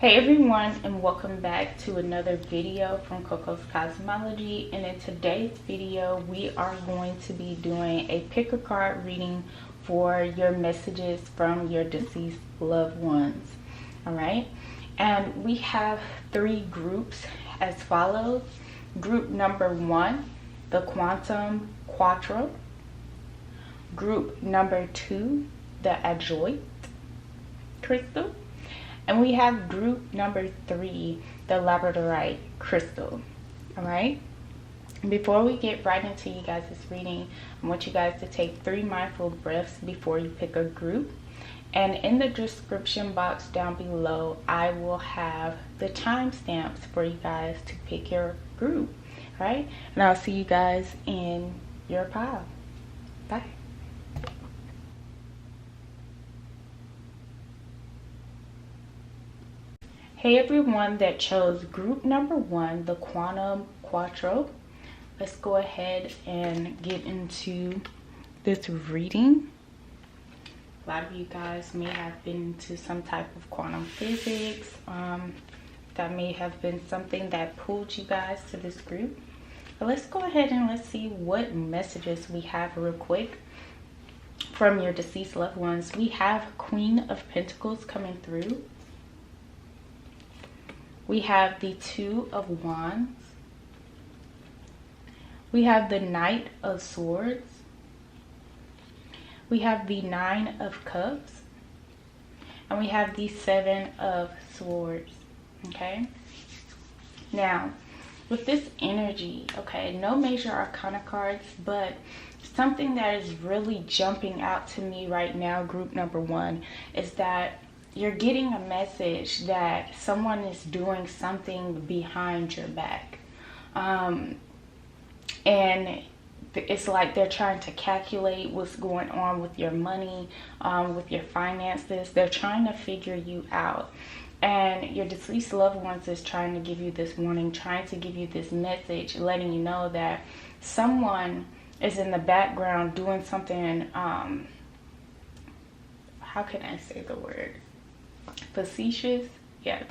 Hey everyone, and welcome back to another video from Cocoscosmology. And in today's video we are going to be doing a pick a card reading for your messages from your deceased loved ones. Alright, and we have three groups as follows. Group number 1, the Quantum Quattro. Group number 2, the Adroit Crystal. And we have group number 3, the Labradorite Crystal. Alright? Before we get right into you guys' reading, I want you guys to take 3 mindful breaths before you pick a group. And in the description box down below, I will have the timestamps for you guys to pick your group. Alright? And I'll see you guys in your pile. Bye. Hey everyone that chose group number 1, the Quantum Quattro. Let's go ahead and get into this reading. A lot of you guys may have been into some type of quantum physics. That may have been something that pulled you guys to this group. But let's go ahead and let's see what messages we have real quick from your deceased loved ones. We have Queen of Pentacles coming through. We have the 2 of Wands. We have the Knight of Swords. We have the 9 of Cups. And we have the 7 of Swords. Okay? Now, with this energy, okay, no major arcana cards, but something that is really jumping out to me right now, group number 1, is that you're getting a message that someone is doing something behind your back. And it's like they're trying to calculate what's going on with your money, with your finances. They're trying to figure you out. And your deceased loved ones is trying to give you this warning, trying to give you this message, letting you know that someone is in the background doing something, how can I say the word? Facetious. Yeah,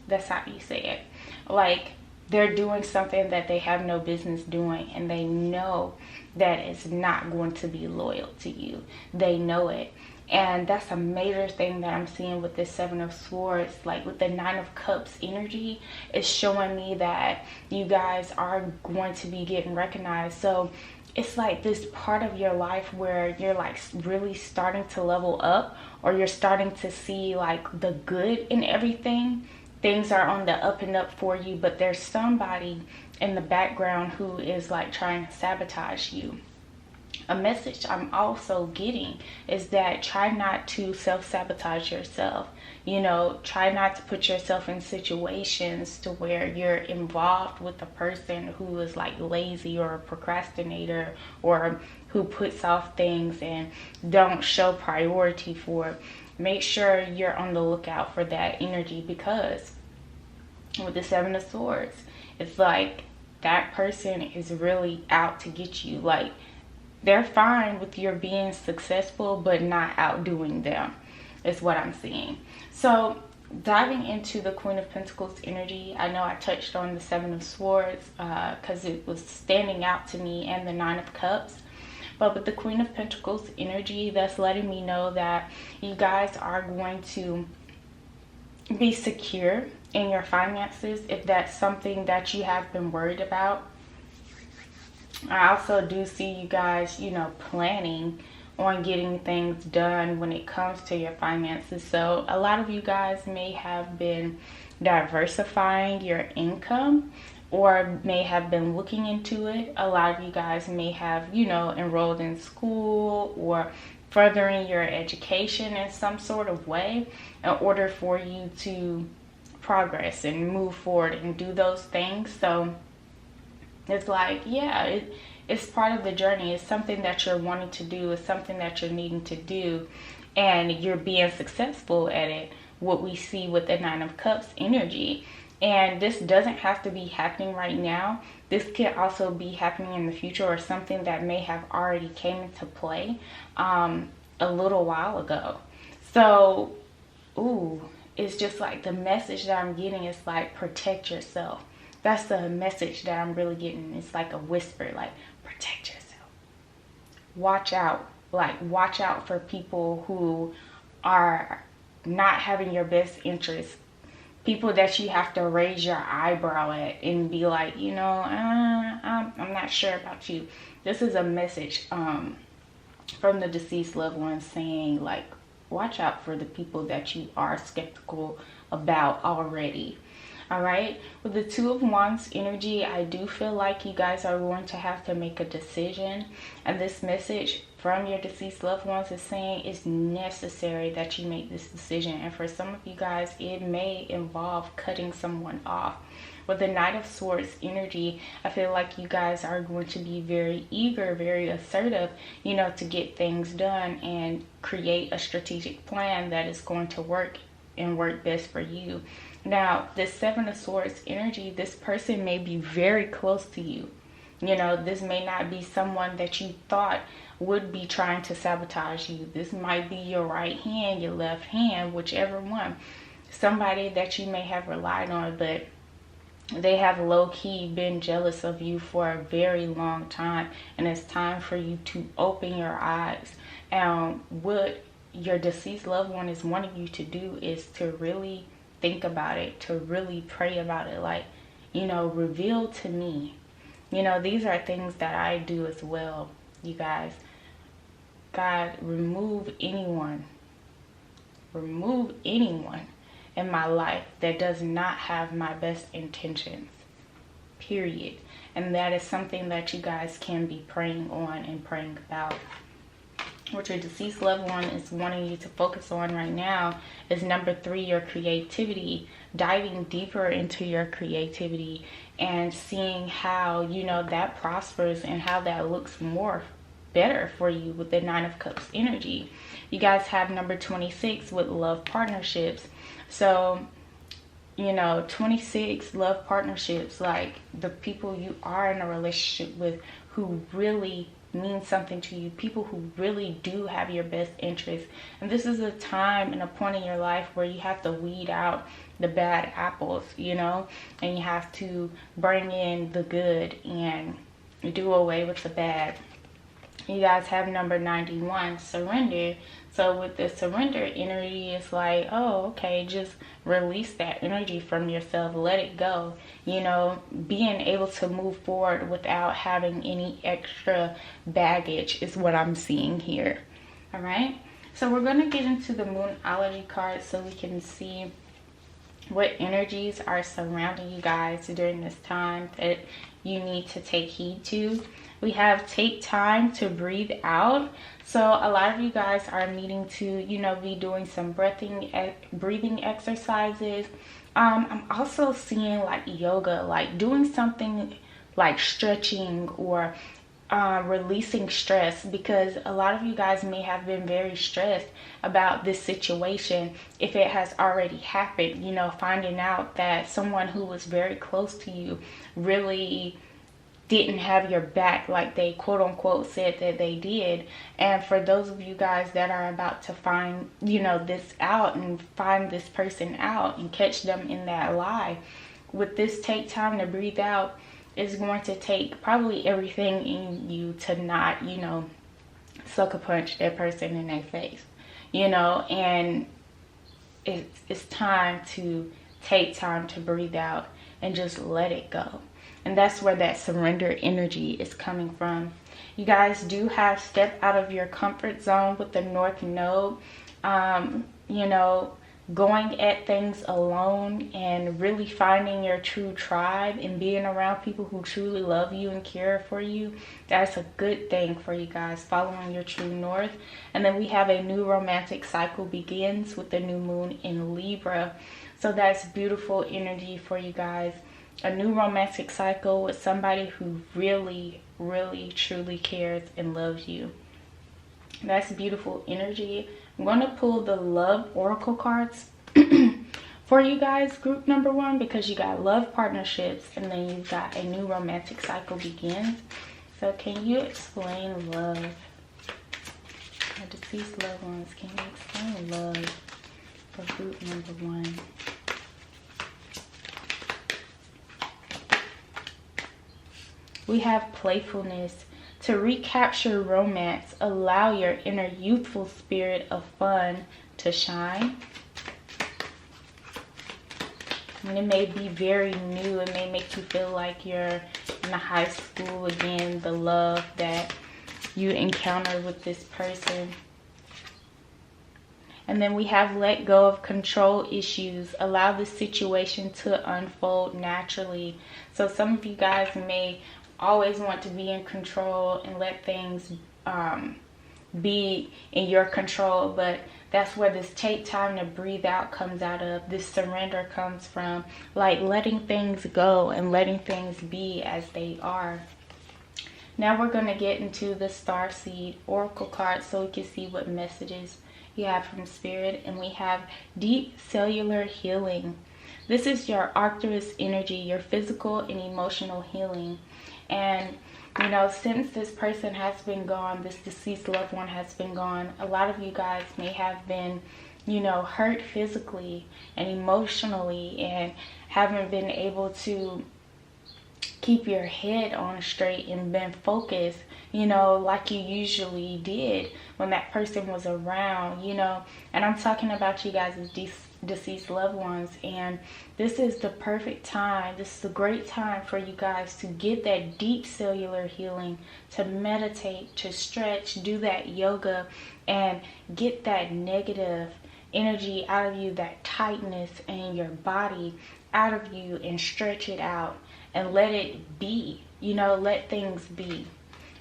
that's how you say it. Like they're doing something that they have no business doing, and they know that it's not going to be loyal to you. They know it. And that's a major thing that I'm seeing with this 7 of Swords. Like with the 9 of Cups energy, it's showing me that you guys are going to be getting recognized. So it's like this part of your life where you're like really starting to level up, or you're starting to see like the good in everything. Things are on the up and up for you, but there's somebody in the background who is like trying to sabotage you. A message I'm also getting is that try not to self-sabotage yourself. You know, try not to put yourself in situations to where you're involved with a person who is like lazy or a procrastinator, or who puts off things and don't show priority for it. Make sure you're on the lookout for that energy, because with the 7 of Swords, it's like that person is really out to get you. Like they're fine with your being successful, but not outdoing them, is what I'm seeing. So diving into the Queen of Pentacles energy, I know I touched on the 7 of Swords because it was standing out to me, and the 9 of Cups. But with the Queen of Pentacles energy, that's letting me know that you guys are going to be secure in your finances if that's something that you have been worried about. I also do see you guys, you know, planning on getting things done when it comes to your finances. So a lot of you guys may have been diversifying your income, or may have been looking into it. A lot of you guys may have, you know, enrolled in school or furthering your education in some sort of way in order for you to progress and move forward and do those things. So it's like, yeah, it's part of the journey. It's something that you're wanting to do. It's something that you're needing to do, and you're being successful at it. What we see with the 9 of Cups energy. And this doesn't have to be happening right now. This could also be happening in the future, or something that may have already came into play a little while ago. So, ooh, it's just like the message that I'm getting is like, protect yourself. That's the message that I'm really getting. It's like a whisper, like, protect yourself. Watch out. Like, watch out for people who are not having your best interest. People that you have to raise your eyebrow at and be like, you know, I'm not sure about you. This is a message from the deceased loved one saying, like, watch out for the people that you are skeptical about already. All right, with the Two of Wands energy, I do feel like you guys are going to have to make a decision, and this message from your deceased loved ones is saying it's necessary that you make this decision. And for some of you guys, it may involve cutting someone off. With the Knight of Swords energy, I feel like you guys are going to be very eager, very assertive, you know, to get things done and create a strategic plan that is going to work and work best for you. Now, this Seven of Swords energy, this person may be very close to you. You know, this may not be someone that you thought would be trying to sabotage you. This might be your right hand, your left hand, whichever one. Somebody that you may have relied on, but they have low-key been jealous of you for a very long time. And it's time for you to open your eyes. And what your deceased loved one is wanting you to do is to really think about it, to really pray about it. Like, you know, reveal to me. You know, these are things that I do as well, you guys. God, remove anyone in my life that does not have my best intentions, period. And that is something that you guys can be praying on and praying about. What your deceased loved one is wanting you to focus on right now is number 3, your creativity. Diving deeper into your creativity and seeing how, you know, that prospers and how that looks more better for you with the Nine of Cups energy. You guys have number 26 with love partnerships. So, you know, 26 love partnerships, like the people you are in a relationship with who really mean something to you, people who really do have your best interest. And this is a time and a point in your life where you have to weed out the bad apples, you know, and you have to bring in the good and do away with the bad. You guys have number 91, surrender. So with the surrender energy, it's like, oh, okay, just release that energy from yourself. Let it go. You know, being able to move forward without having any extra baggage is what I'm seeing here. All right. So we're going to get into the Moonology card so we can see what energies are surrounding you guys during this time that you need to take heed to. We have take time to breathe out. So a lot of you guys are needing to, you know, be doing some breathing exercises. I'm also seeing like yoga, like doing something like stretching or releasing stress, because a lot of you guys may have been very stressed about this situation if it has already happened. You know, finding out that someone who was very close to you really didn't have your back like they quote unquote said that they did. And for those of you guys that are about to find, you know, this out and find this person out and catch them in that lie, with this take time to breathe out, is going to take probably everything in you to not, you know, sucker punch that person in their face, you know. And it's time to take time to breathe out and just let it go. And that's where that surrender energy is coming from. You guys do have step out of your comfort zone with the North Node. You know, going at things alone and really finding your true tribe and being around people who truly love you and care for you. That's a good thing for you guys, following your true north. And then we have a new romantic cycle begins with the new moon in Libra. So that's beautiful energy for you guys. A new romantic cycle with somebody who really, really, truly cares and loves you. That's beautiful energy. I'm going to pull the love oracle cards for you guys, group number 1, because you got love partnerships and then you've got a new romantic cycle begins. So can you explain love? My deceased loved ones, can you explain love for group number 1. We have playfulness. To recapture romance, allow your inner youthful spirit of fun to shine. And it may be very new. It may make you feel like you're in high school again, the love that you encountered with this person. And then we have let go of control issues. Allow the situation to unfold naturally. So some of you guys may always want to be in control and let things be in your control, but that's where this take time to breathe out comes out of. This surrender comes from, like, letting things go and letting things be as they are. Now we're going to get into the Starseed Oracle card so we can see what messages you have from Spirit. And we have deep cellular healing. This is your Arcturus energy, your physical and emotional healing. And you know, since this person has been gone, this deceased loved one has been gone, a lot of you guys may have been, you know, hurt physically and emotionally and haven't been able to keep your head on straight and been focused, you know, like you usually did when that person was around, you know. And I'm talking about you guys as deceased loved ones, and this is the perfect time. This is a great time for you guys to get that deep cellular healing, to meditate, to stretch, do that yoga, and get that negative energy out of you, that tightness in your body out of you, and stretch it out and let it be, you know, let things be.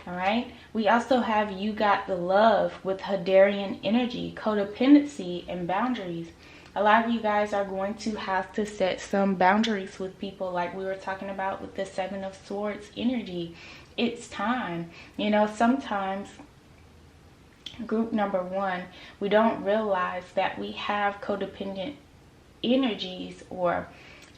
All right. We also have You Got the Love with Hadarian energy, codependency, and boundaries. A lot of you guys are going to have to set some boundaries with people, like we were talking about with the 7 of Swords energy. It's time. You know, sometimes group number 1, we don't realize that we have codependent energies or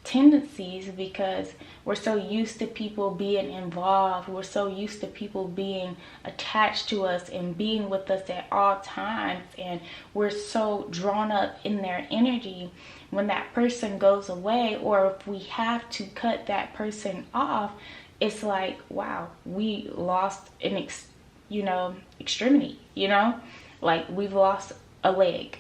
tendencies because we're so used to people being involved. We're so used to people being attached to us and being with us at all times, and we're so drawn up in their energy. When that person goes away, or if we have to cut that person off, it's like, wow, we lost an extremity, you know, like we've lost a leg,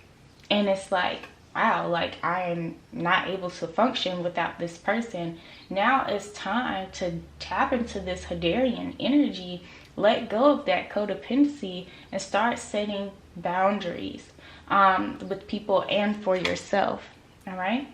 and it's like, wow, like I am not able to function without this person. Now it's time to tap into this Hadarian energy, let go of that codependency, and start setting boundaries with people and for yourself. All right.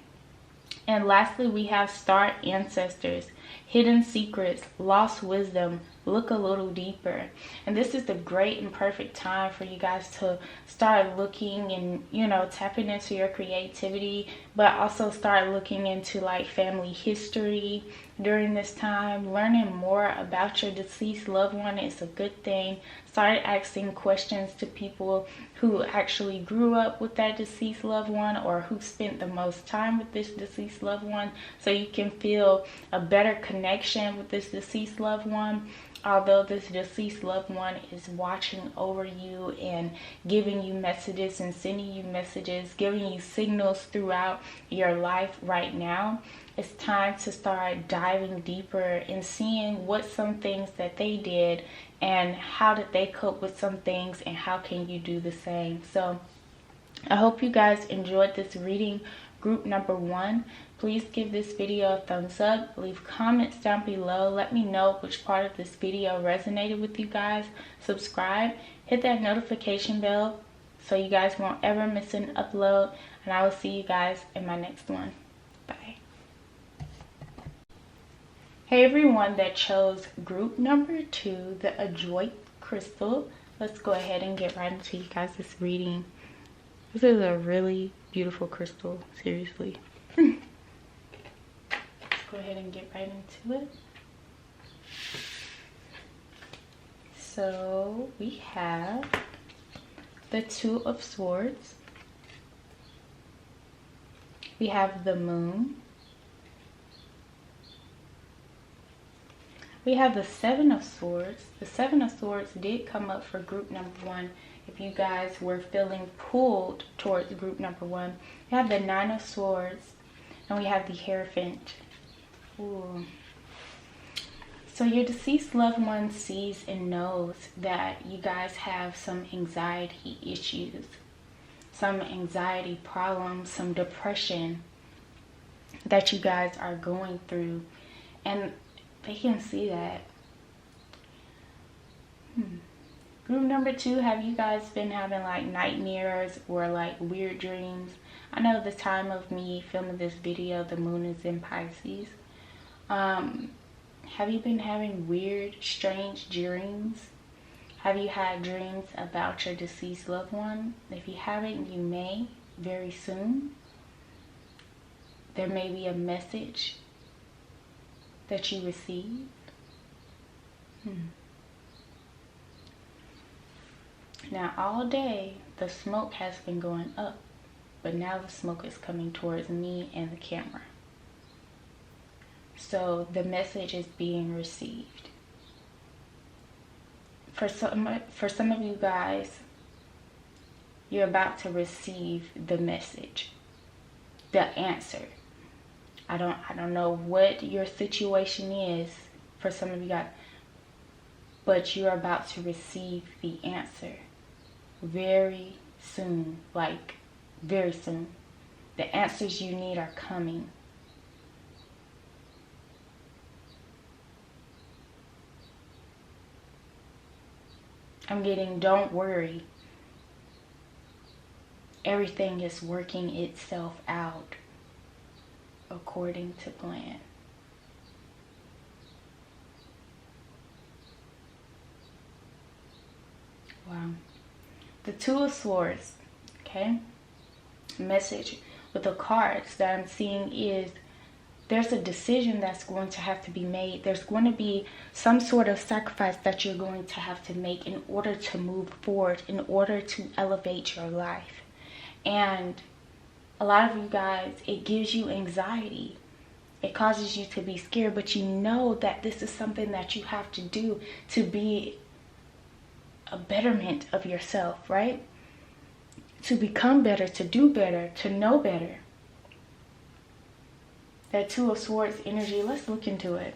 And lastly, we have Star Ancestors, hidden secrets, lost wisdom, look a little deeper. And this is the great and perfect time for you guys to start looking and, you know, tapping into your creativity, but also start looking into like family history during this time. Learning more about your deceased loved one is a good thing. Start asking questions to people who actually grew up with that deceased loved one, or who spent the most time with this deceased loved one, so you can feel a better connection with this deceased loved one. Although this deceased loved one is watching over you and giving you messages and sending you messages, giving you signals throughout your life right now, it's time to start diving deeper and seeing what some things that they did and how did they cope with some things, and how can you do the same. So I hope you guys enjoyed this reading, group number 1. Please give this video a thumbs up. Leave comments down below. Let me know which part of this video resonated with you guys. Subscribe. Hit that notification bell so you guys won't ever miss an upload. And I will see you guys in my next one. Bye. Hey everyone that chose group number 2, the Adroit Crystal. Let's go ahead and get right into you guys this reading. This is a really beautiful crystal, seriously. Let's go ahead and get right into it. So we have the 2 of Swords. We have the Moon. We have the 7 of Swords. The 7 of Swords did come up for group number 1 if you guys were feeling pulled towards group number 1, we have the Nine of Swords and we have the Hierophant. Ooh. So your deceased loved one sees and knows that you guys have some anxiety issues, some anxiety problems, some depression that you guys are going through, and they can see that. Group number 2, have you guys been having like nightmares or like weird dreams? I know the time of me filming this video, the moon is in Pisces. Have you been having weird, strange dreams? Have you had dreams about your deceased loved one? If you haven't, you may very soon. There may be a message that you receive. Now all day the smoke has been going up, but now the smoke is coming towards me and the camera. So the message is being received. For some of you guys, you're about to receive the message, the answer. I don't know what your situation is for some of you guys, but you're about to receive the answer very soon, like very soon. The answers you need are coming. I'm getting, don't worry. Everything is working itself out according to plan. Wow. The Two of Swords, okay? Message with the cards that I'm seeing is there's a decision that's going to have to be made. There's going to be some sort of sacrifice that you're going to have to make in order to move forward, in order to elevate your life. And a lot of you guys, it gives you anxiety. It causes you to be scared, but you know that this is something that you have to do to be a betterment of yourself, right? To become better, to do better, to know better. That Two of Swords energy, let's look into it.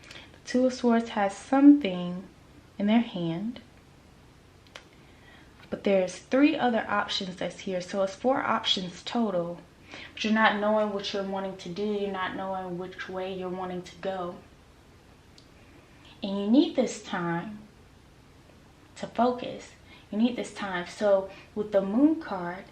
The Two of Swords has something in their hand, but there's 3 other options that's here. So it's 4 options total, but you're not knowing what you're wanting to do. You're not knowing which way you're wanting to go. And you need this time to focus. You need this time. So with the Moon card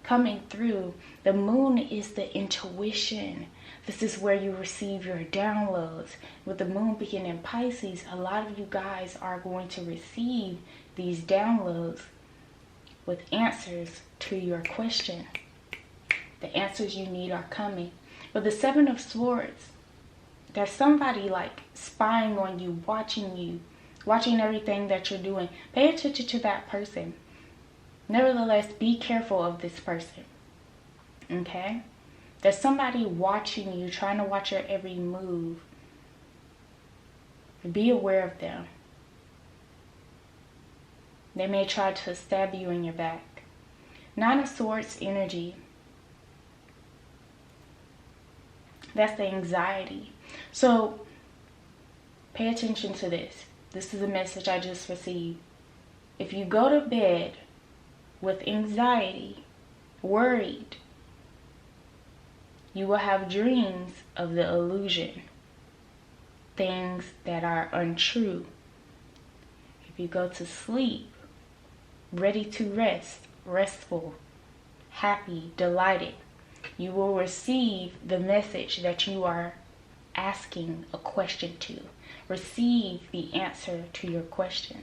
coming through, the Moon is the intuition. This is where you receive your downloads. With the Moon being in Pisces, a lot of you guys are going to receive these downloads with answers to your question. The answers you need are coming. With the Seven of Swords, there's somebody like spying on you, watching everything that you're doing. Pay attention to that person. Nevertheless, be careful of this person. Okay? There's somebody watching you, trying to watch your every move. Be aware of them. They may try to stab you in your back. Nine of Swords energy. That's the anxiety. So, pay attention to this. This is a message I just received. If you go to bed with anxiety, worried, you will have dreams of the illusion, things that are untrue. If you go to sleep, ready to rest, restful, happy, delighted, you will receive the message that you are asking a question to. Receive the answer to your question.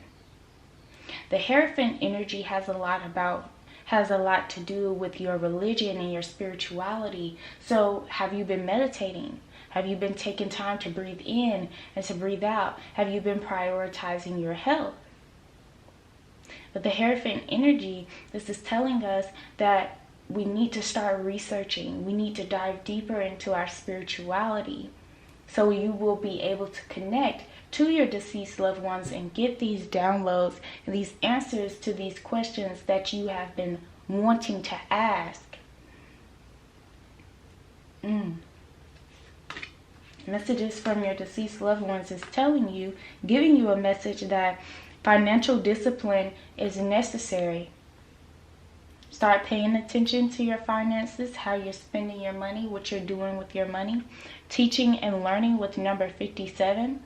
The Hierophant energy has a lot to do with your religion and your spirituality. So have you been meditating? Have you been taking time to breathe in and to breathe out? Have you been prioritizing your health? But the Hierophant energy, this is telling us that we need to start researching. We need to dive deeper into our spirituality So you will be able to connect to your deceased loved ones and get these downloads and these answers to these questions that you have been wanting to ask. Messages from your deceased loved ones is telling you, giving you a message that financial discipline is necessary. Start paying attention to your finances, how you're spending your money, what you're doing with your money. Teaching and learning with number 57.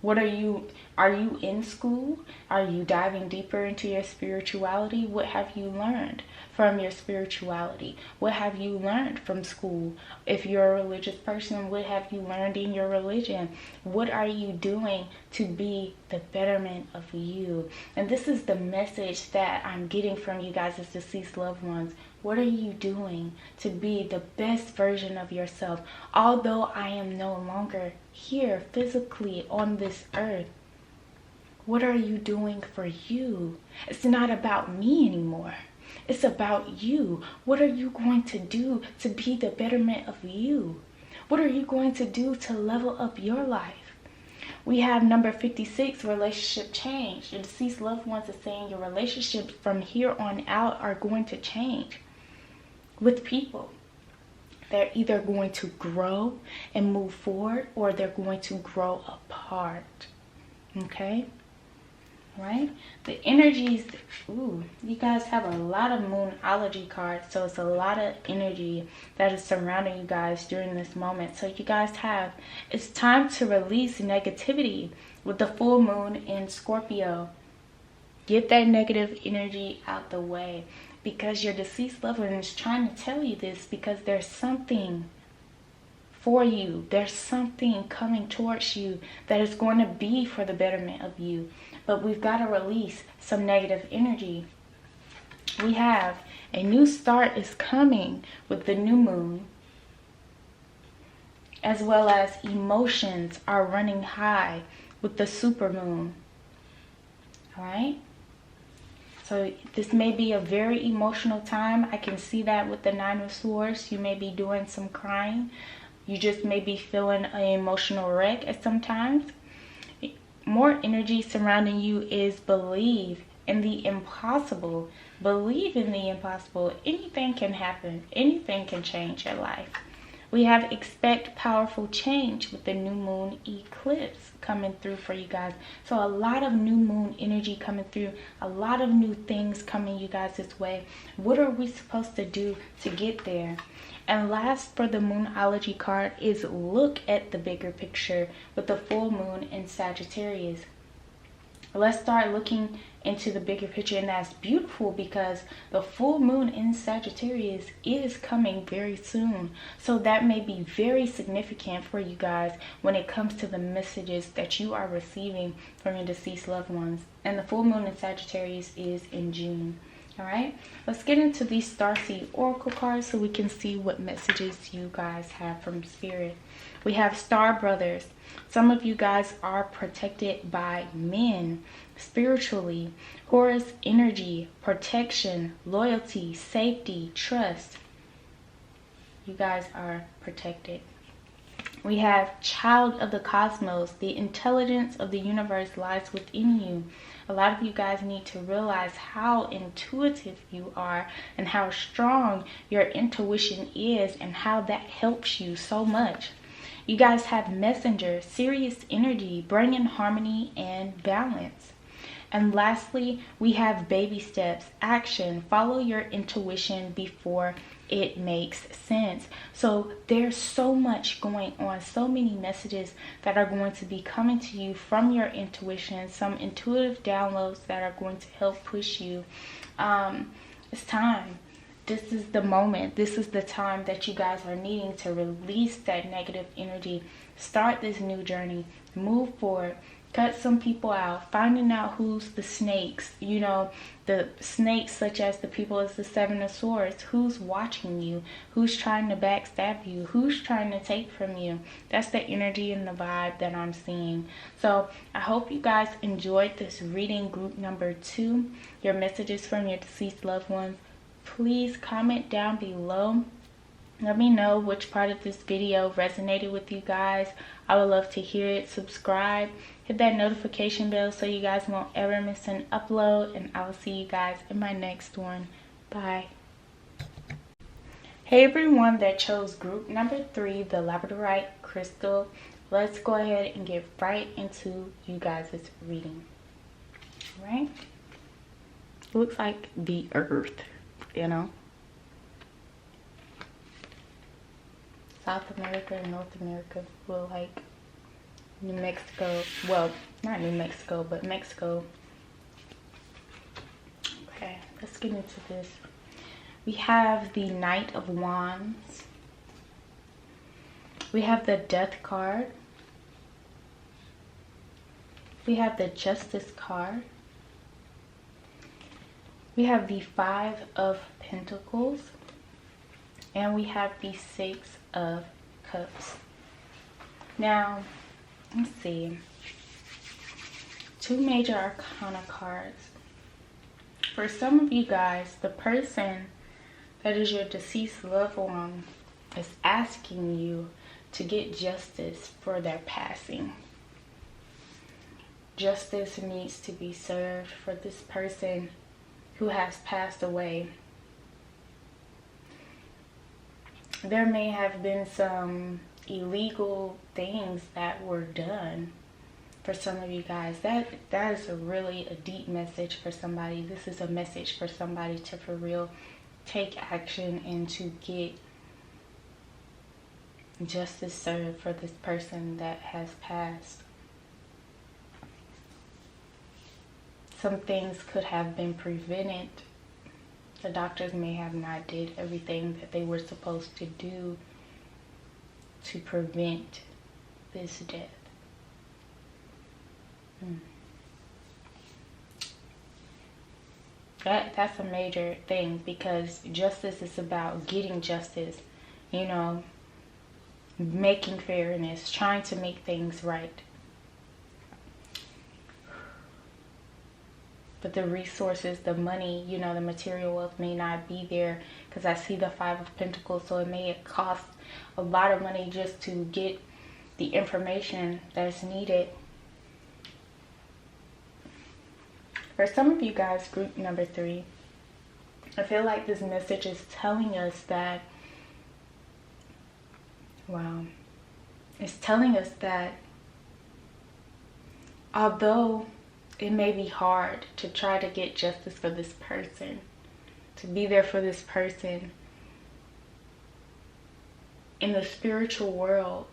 Are you in school? Are you diving deeper into your spirituality? What have you learned from your spirituality? What have you learned from school? If you're a religious person, what have you learned in your religion? What are you doing to be the betterment of you? And this is the message that I'm getting from you guys as deceased loved ones. What are you doing to be the best version of yourself? Although I am no longer here physically on this earth, what are you doing for you? It's not about me anymore. It's about you. What are you going to do to be the betterment of you? What are you going to do to level up your life? We have number 56, relationship change. Your deceased loved ones are saying your relationships from here on out are going to change with people. They're either going to grow and move forward, or they're going to grow apart. Okay? Right? The energies, you guys have a lot of moonology cards, so it's a lot of energy that is surrounding you guys during this moment. So you guys it's time to release negativity with the full moon in Scorpio. Get that negative energy out the way, because your deceased loved one is trying to tell you this, because there's something for you. There's something coming towards you that is going to be for the betterment of you. But we've got to release some negative energy. We have a new start is coming with the new moon, as well as emotions are running high with the super moon. All right? So this may be a very emotional time. I can see that with the 9 of Swords. You may be doing some crying. You just may be feeling an emotional wreck at some times. More energy surrounding you is believe in the impossible. Believe in the impossible. Anything can happen. Anything can change your life. We have expect powerful change with the new moon eclipse coming through for you guys. So a lot of new moon energy coming through. A lot of new things coming you guys this way. What are we supposed to do to get there? And last for the moonology card is look at the bigger picture with the full moon in Sagittarius. Let's start looking into the bigger picture, and that's beautiful because the full moon in Sagittarius is coming very soon. So that may be very significant for you guys when it comes to the messages that you are receiving from your deceased loved ones. And the full moon in Sagittarius is in June. All right, let's get into these Starseed Oracle cards so we can see what messages you guys have from Spirit. We have Star Brothers. Some of you guys are protected by men spiritually. Horus energy, protection, loyalty, safety, trust. You guys are protected. We have Child of the Cosmos. The intelligence of the universe lies within you. A lot of you guys need to realize how intuitive you are and how strong your intuition is and how that helps you so much. You guys have Messenger, Sirius energy, bringing harmony and balance. And lastly, we have baby steps, action, follow your intuition before it makes sense. So there's so much going on, so many messages that are going to be coming to you from your intuition, some intuitive downloads that are going to help push you. It's time. This is the moment. This is the time that you guys are needing to release that negative energy. Start this new journey. Move forward. Cut some people out. Finding out who's the snakes. You know, the snakes such as the people as the 7 of Swords. Who's watching you? Who's trying to backstab you? Who's trying to take from you? That's the energy and the vibe that I'm seeing. So I hope you guys enjoyed this reading, group number 2. Your messages from your deceased loved ones. Please comment down below Let me know which part of this video resonated with you guys. I would love to hear it. Subscribe, hit that notification bell so you guys won't ever miss an upload, and I will see you guys in my next one. Bye. Hey everyone that chose group number 3, the labradorite crystal. Let's go ahead and get right into you guys' reading. All right? It looks like the earth, you know? South America and North America, well, like New Mexico, well, not New Mexico, but Mexico. Okay, let's get into this. We have the Knight of Wands. We have the Death card. We have the Justice card. We have the 5 of Pentacles. And we have the 6 of Cups. Now, let's see. 2 major arcana cards. For some of you guys, the person that is your deceased loved one is asking you to get justice for their passing. Justice needs to be served for this person who has passed away. There may have been some illegal things that were done for some of you guys. That is really a deep message for somebody. This is a message for somebody to for real take action and to get justice served for this person that has passed. Some things could have been prevented. The doctors may have not did everything that they were supposed to do to prevent this death. That's a major thing, because justice is about getting justice, you know, making fairness, trying to make things right. But the resources, the money, you know, the material wealth may not be there, because I see the 5 of Pentacles, so it may cost a lot of money just to get the information that's needed. For some of you guys, group number 3, I feel like this message is telling us that, wow, it's telling us that although it may be hard to try to get justice for this person, to be there for this person, in the spiritual world,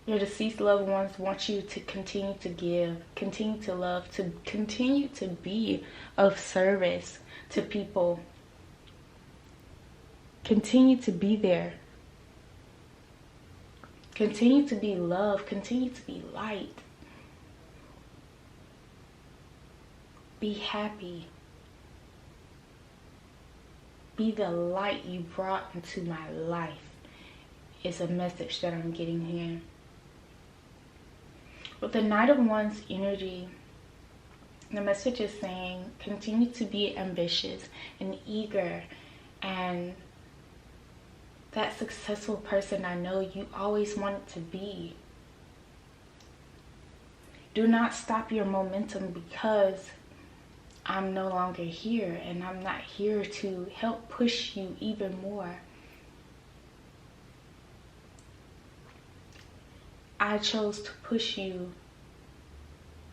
your deceased loved ones want you to continue to give, continue to love, to continue to be of service to people. Continue to be there. Continue to be love. Continue to be light. Be happy. Be the light you brought into my life, is a message that I'm getting here. With the Knight of Wands energy, the message is saying continue to be ambitious and eager, and that successful person I know you always wanted to be. Do not stop your momentum because I'm no longer here, and I'm not here to help push you even more. I chose to push you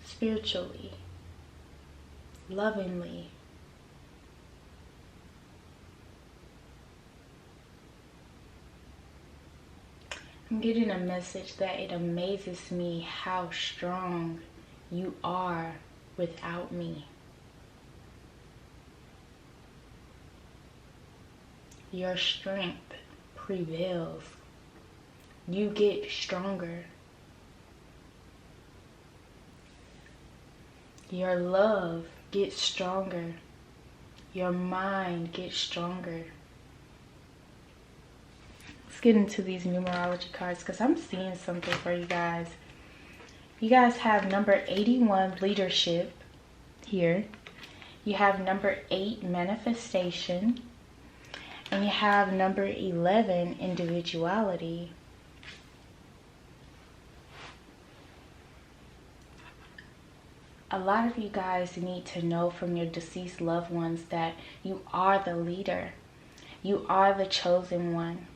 spiritually, lovingly. I'm getting a message that it amazes me how strong you are without me. Your strength prevails. You get stronger. Your love gets stronger. Your mind gets stronger. Let's get into these numerology cards, because I'm seeing something for you guys. You guys have number 81, leadership, here. You have number 8, manifestation. And you have number 11, individuality. A lot of you guys need to know from your deceased loved ones that you are the leader. You are the chosen one.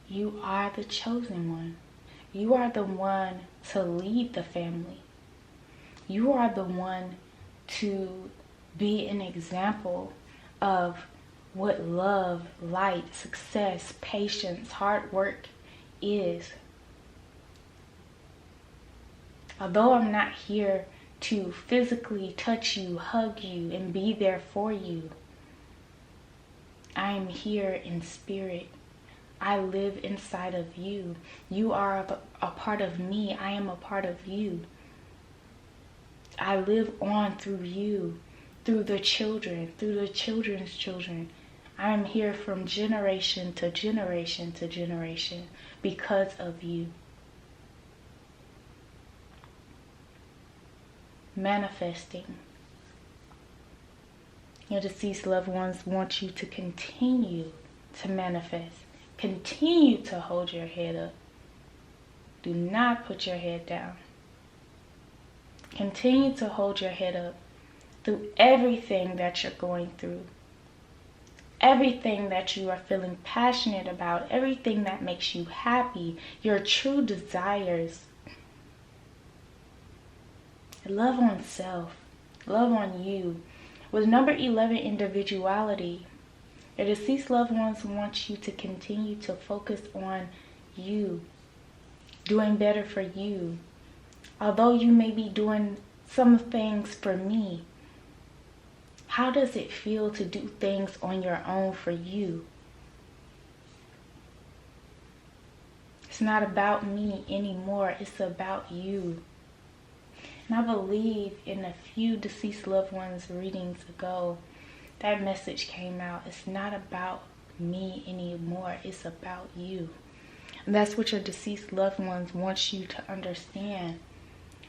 You are the chosen one. You are the one to lead the family. You are the one to be an example of what love, light, success, patience, hard work is. Although I'm not here to physically touch you, hug you, and be there for you, I am here in spirit. I live inside of you. You are a part of me. I am a part of you. I live on through you, through the children, through the children's children. I am here from generation to generation to generation because of you. Manifesting. Your deceased loved ones want you to continue to manifest. Continue to hold your head up. Do not put your head down. Continue to hold your head up through everything that you're going through. Everything that you are feeling passionate about. Everything that makes you happy. Your true desires. Love on self. Love on you. With number 11, individuality, your deceased loved ones want you to continue to focus on you, doing better for you. Although you may be doing some things for me, how does it feel to do things on your own for you? It's not about me anymore. It's about you. And I believe in a few deceased loved ones readings ago, that message came out. It's not about me anymore. It's about you. And that's what your deceased loved ones want you to understand.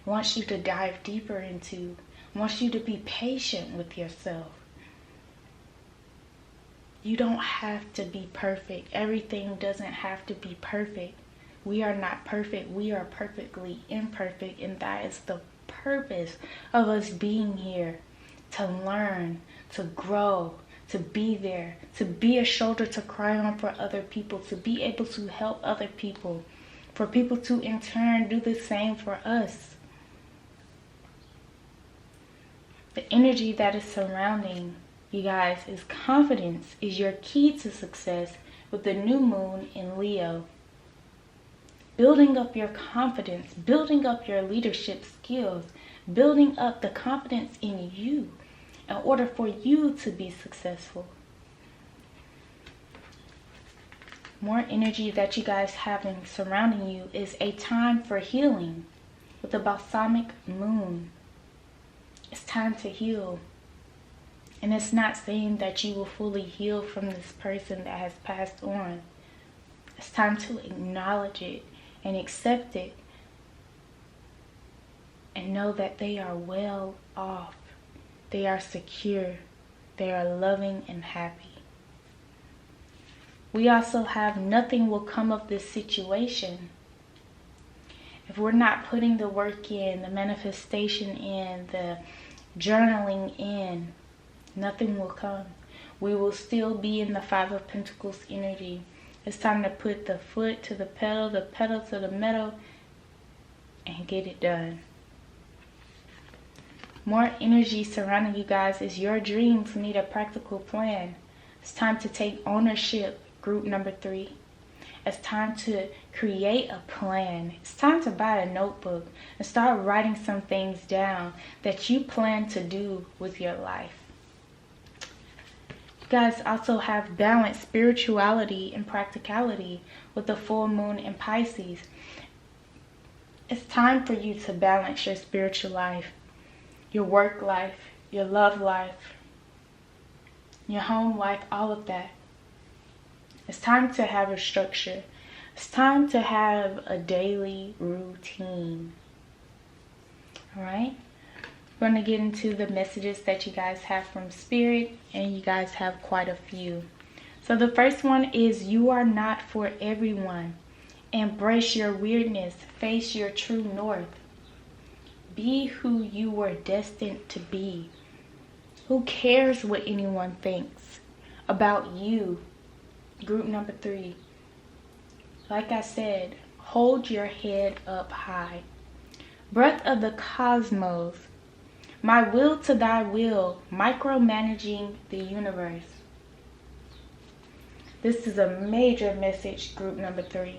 Wants you to dive deeper into. Wants you to be patient with yourself. You don't have to be perfect. Everything doesn't have to be perfect. We are not perfect. We are perfectly imperfect. And that is the purpose of us being here. To learn, to grow, to be there, to be a shoulder to cry on for other people, to be able to help other people, for people to in turn do the same for us. The energy that is surrounding you guys is confidence is your key to success with the new moon in Leo. Building up your confidence, building up your leadership skills, building up the confidence in you in order for you to be successful. More energy that you guys having surrounding you is a time for healing with the balsamic moon. It's time to heal. And it's not saying that you will fully heal from this person that has passed on. It's time to acknowledge it and accept it and know that they are well off. They are secure. They are loving and happy. We also have nothing will come of this situation. If we're not putting the work in, the manifestation in, the journaling in, nothing will come. We will still be in the Five of Pentacles energy. It's time to put the foot to the pedal to the metal, and get it done. More energy surrounding you guys is your dreams need a practical plan. It's time to take ownership, group number 3. It's time to create a plan. It's time to buy a notebook and start writing some things down that you plan to do with your life. You guys also have balance, spirituality, and practicality with the full moon in Pisces. It's time for you to balance your spiritual life, your work life, your love life, your home life, all of that. It's time to have a structure. It's time to have a daily routine. Alright? We're going to get into the messages that you guys have from Spirit, and you guys have quite a few. So the first one is, you are not for everyone. Embrace your weirdness. Face your true north. Be who you were destined to be. Who cares what anyone thinks about you? Group number 3. Like I said, hold your head up high. Breath of the cosmos. My will to thy will. Micromanaging the universe. This is a major message, group number 3.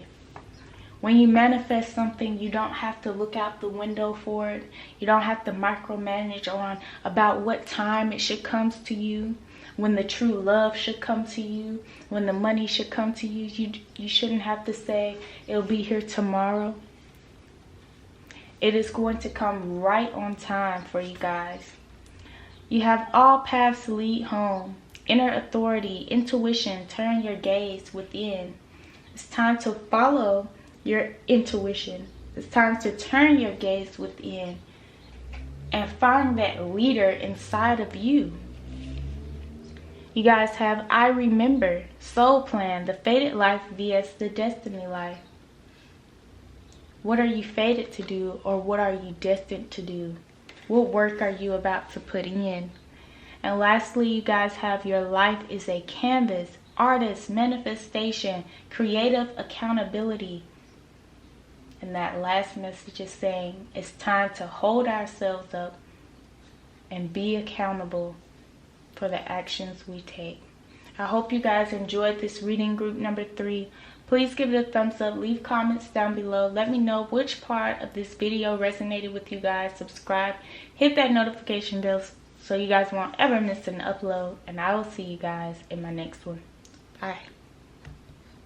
When you manifest something, you don't have to look out the window for it. You don't have to micromanage on about what time it should come to you, when the true love should come to you, when the money should come to you. You shouldn't have to say, it'll be here tomorrow. It is going to come right on time for you guys. You have all paths lead home. Inner authority, intuition, turn your gaze within. It's time to follow your intuition. It's time to turn your gaze within and find that leader inside of you. You guys have I remember, soul plan, the fated life vs the destiny life. What are you fated to do, or what are you destined to do? What work are you about to put in? And lastly, you guys have your life is a canvas, artist, manifestation, creative accountability. And that last message is saying it's time to hold ourselves up and be accountable for the actions we take. I hope you guys enjoyed this reading, group number 3. Please give it a thumbs up. Leave comments down below. Let me know which part of this video resonated with you guys. Subscribe. Hit that notification bell so you guys won't ever miss an upload. And I will see you guys in my next one. Bye.